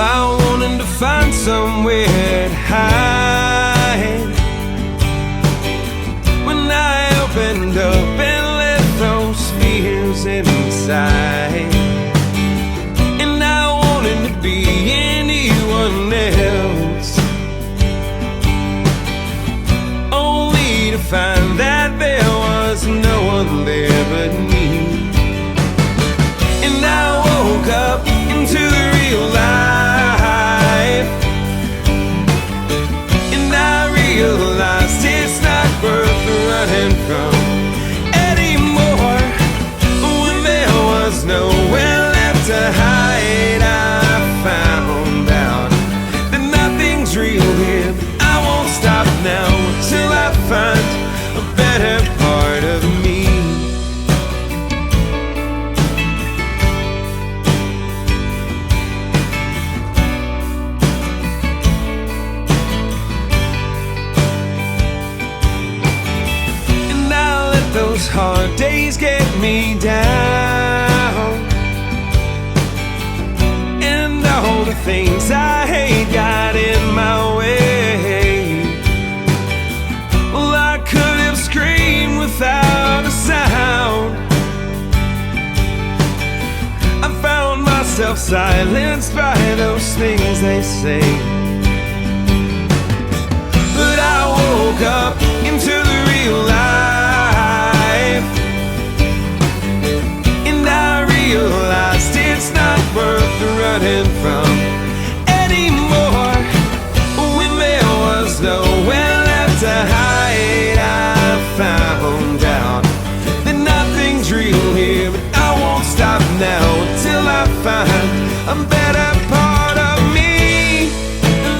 I wanted to find somewhere to hide. When I opened up and let those fears inside, and I wanted to be anyone else, only to find that there was no one there but me. And I woke up into the real life, and I realized it's not worth running from anymore. When there was nowhere left to hide, I found out that nothing's real here. But I won't stop now till I find a better part of me. Those hard days get me down, and all the things I hate got in my way. Well, I could have screamed without a sound. I found myself silenced by those things they say. But I woke up into the real life, and I realized it's not worth running from anymore. When there was nowhere left to hide, I found out that nothing's real here. But I won't stop now till I find a better part of me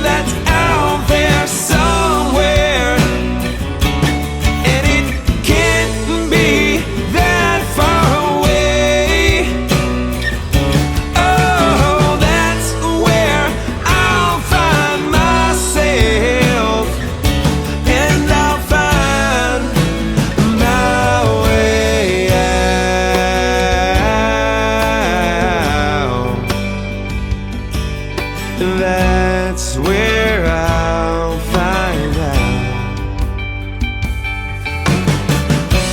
that's out there somewhere. And it can't be that far away. Oh, that's where I'll find myself, and I'll find my way out. That's where I'll find out.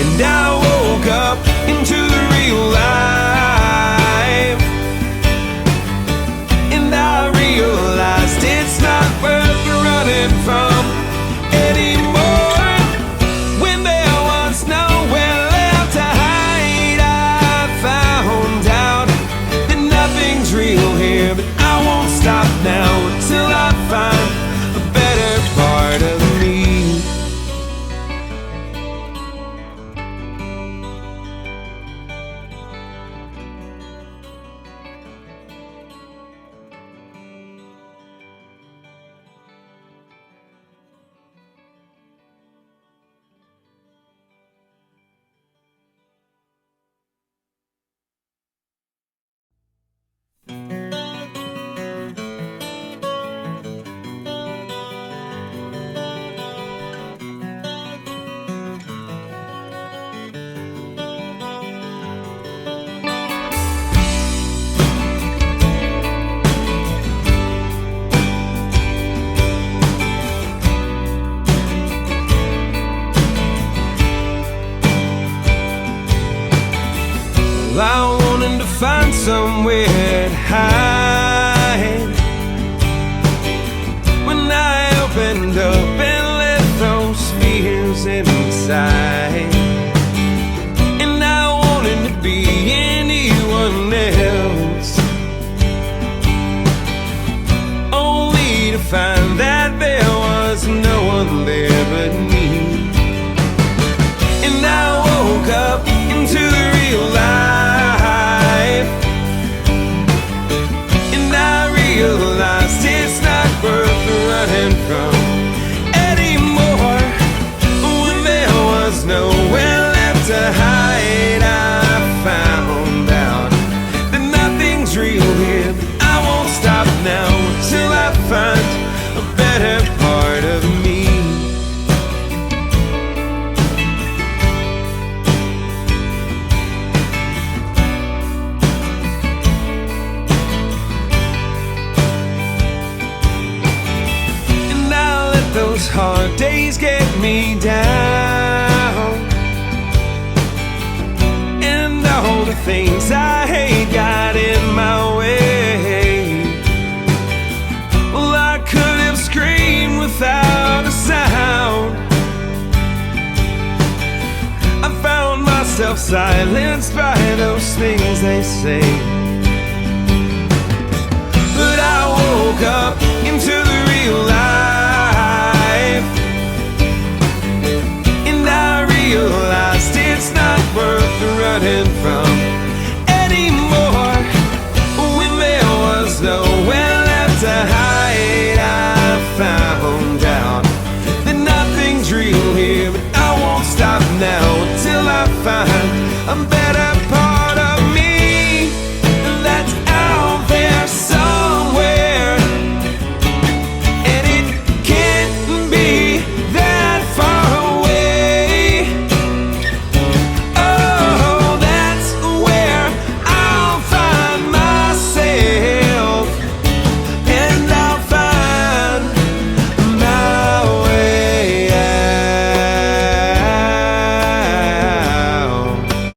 And I woke up into the real life, and I realized it's not worth running from anymore. When there was nowhere left to hide, I found out that nothing's real here. But I won't stop now until I find a better part of me. I wanted to find somewhere to hide. When I opened up and let those fears inside, and I wanted to be anyone else, only to find that there was no one there but me. And I woke up into the real life, and I realized it's not worth running from anymore. When there was nowhere left to hide, I found out that nothing's real here. But I won't stop now till I find a better part of me. hard days get me down, and all the things I hate got in my way. Well, I could have screamed without a sound. I found myself silenced by those things they say. But I woke up into the real life, and I realized it's not worth running from anymore. When there was nowhere left to hide, I found out that nothing's real here. But I won't stop now until I find a better part.